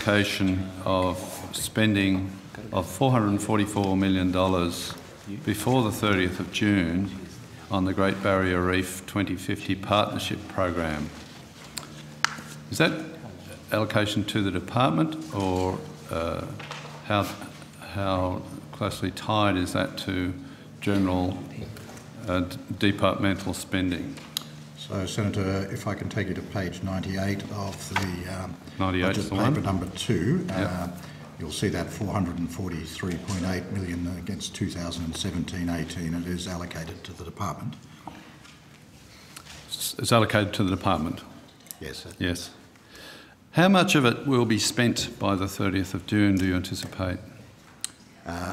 allocation of spending of $444 million before the 30th of June on the Great Barrier Reef 2050 Partnership Program. Is that allocation to the department, or how closely tied is that to general departmental spending? So, Senator, if I can take you to page 98 of the budget paper number 2, yep. You'll see that $443.8 million against 2017-18. It is allocated to the department. It's allocated to the department? Yes. Sir. Yes. How much of it will be spent by the 30th of June, do you anticipate?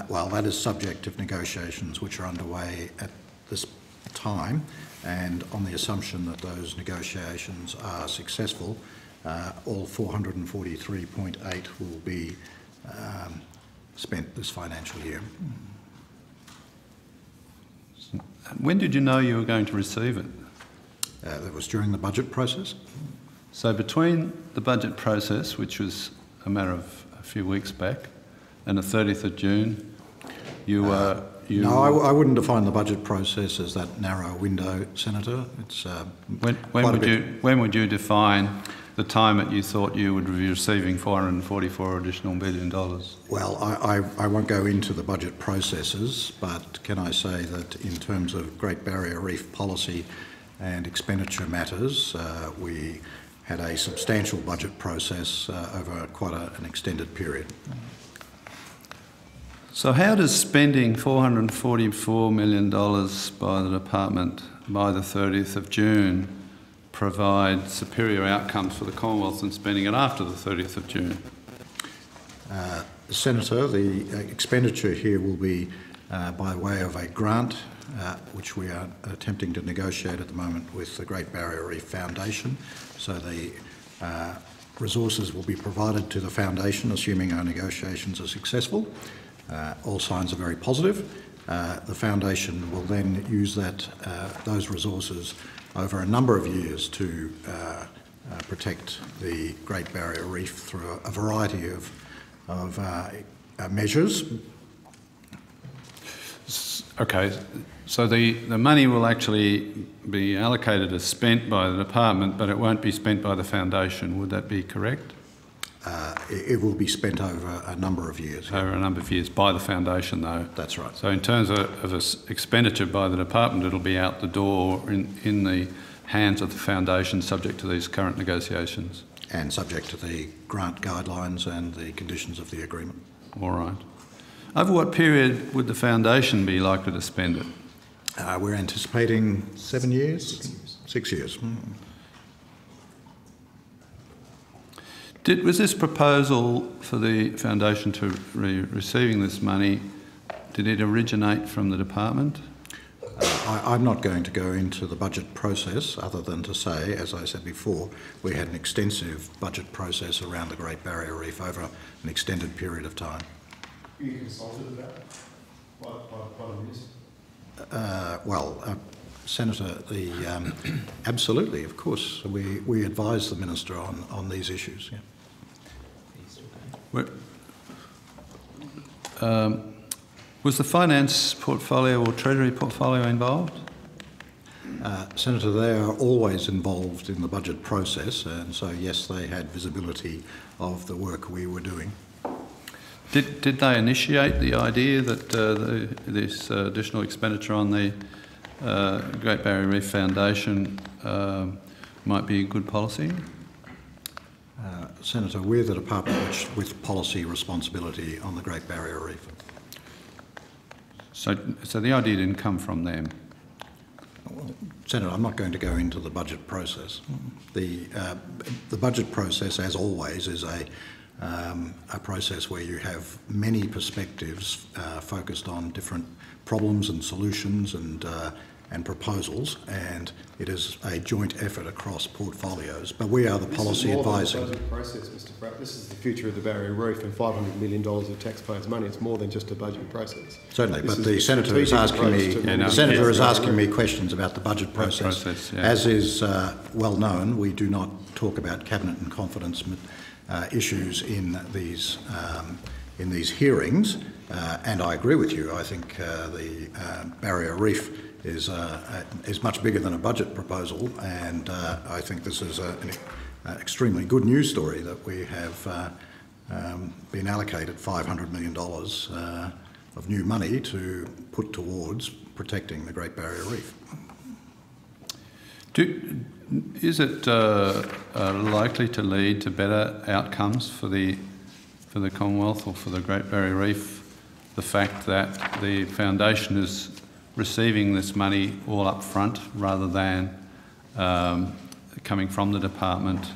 Well, that is subject of negotiations which are underway at this time, and on the assumption that those negotiations are successful, all 443.8 will be spent this financial year. When did you know you were going to receive it? That was during the budget process. So between the budget process, which was a matter of a few weeks back, and the 30th of June, No, I wouldn't define the budget process as that narrow window, Senator. It's when would you define the time that you thought you would be receiving $444 additional million? Well, I won't go into the budget processes, but can I say that in terms of Great Barrier Reef policy and expenditure matters, we had a substantial budget process over quite an extended period. So how does spending $444 million by the department by the 30th of June provide superior outcomes for the Commonwealth than spending it after the 30th of June? Senator, the expenditure here will be by way of a grant which we are attempting to negotiate at the moment with the Great Barrier Reef Foundation. So the resources will be provided to the foundation, assuming our negotiations are successful. All signs are very positive. The foundation will then use those resources over a number of years to protect the Great Barrier Reef through a variety of measures. Okay, so the money will actually be allocated as spent by the department, but it won't be spent by the foundation. Would that be correct? It will be spent over a number of years. Over a number of years by the foundation, though. That's right. So in terms of expenditure by the department, it'll be out the door in the hands of the foundation, subject to these current negotiations. And subject to the grant guidelines and the conditions of the agreement. All right. Over what period would the foundation be likely to spend it? We're anticipating 7 years? 6 years. 6 years. Was this proposal for the foundation to receiving this money, did it originate from the department? I'm not going to go into the budget process other than to say, as I said before, we had an extensive budget process around the Great Barrier Reef over an extended period of time. Were you consulted about it by the minister? Senator, absolutely, of course. We advise the Minister on these issues. Yeah. Was the finance portfolio or treasury portfolio involved? Senator, they are always involved in the budget process, and so yes, they had visibility of the work we were doing. Did they initiate the idea that this additional expenditure on the Great Barrier Reef Foundation might be a good policy? Senator, we're the department with policy responsibility on the Great Barrier Reef. So the idea didn't come from them? Well, Senator, I'm not going to go into the budget process. The budget process, as always, is a process where you have many perspectives focused on different problems and solutions and proposals, and it is a joint effort across portfolios. But we are the policy advisor. This is more than the budget process, Mr. Pratt. This is the future of the Barrier Reef and $500 million of taxpayers' money. It's more than just a budget process. Certainly, but the Senator is asking me. The Senator is asking me questions about the budget process. As is well known, we do not talk about cabinet and confidence issues in these hearings, and I agree with you. I think the Barrier Reef is much bigger than a budget proposal, and I think this is an extremely good news story that we have been allocated $500 million of new money to put towards protecting the Great Barrier Reef. Is it likely to lead to better outcomes for the Commonwealth or for the Great Barrier Reef, the fact that the foundation is receiving this money all up front rather than coming from the department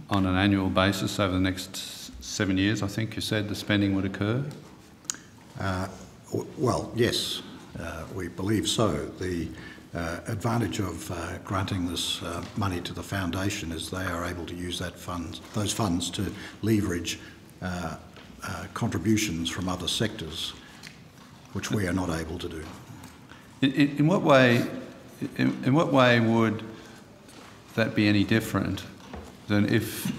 on an annual basis over the next 7 years, I think you said the spending would occur? Well, yes, we believe so. The advantage of granting this money to the foundation is they are able to use those funds to leverage contributions from other sectors, which we are not able to do. In what way would that be any different than if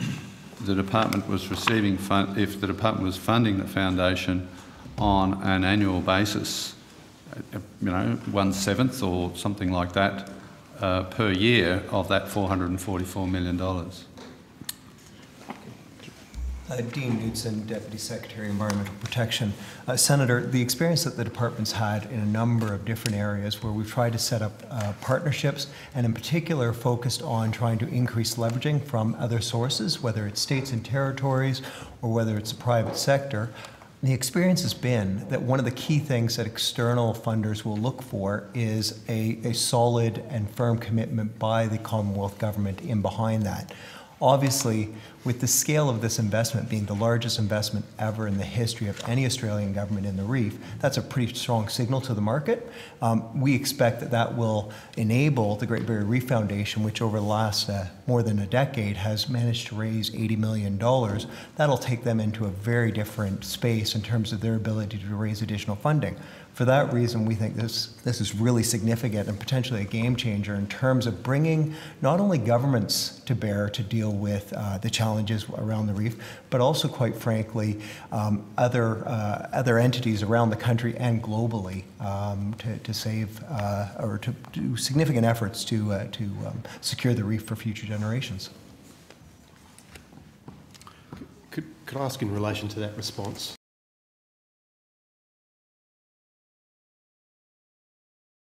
the department was receiving if the department was funding the foundation on an annual basis, 1/7 or something like that per year of that $444 million? Dean Knudsen, Deputy Secretary, Environmental Protection. Senator, the experience that the department's had in a number of different areas where we've tried to set up partnerships, and in particular focused on trying to increase leveraging from other sources, whether it's states and territories or whether it's the private sector, the experience has been that one of the key things that external funders will look for is a solid and firm commitment by the Commonwealth government in behind that. Obviously, with the scale of this investment being the largest investment ever in the history of any Australian government in the reef, that's a pretty strong signal to the market. We expect that that will enable the Great Barrier Reef Foundation, which over the last more than a decade has managed to raise $80 million. That'll take them into a very different space in terms of their ability to raise additional funding. For that reason, we think this is really significant and potentially a game changer in terms of bringing not only governments to bear to deal with the challenges around the reef, but also, quite frankly, other entities around the country and globally to save or to do significant efforts to secure the reef for future generations. Could I ask in relation to that response?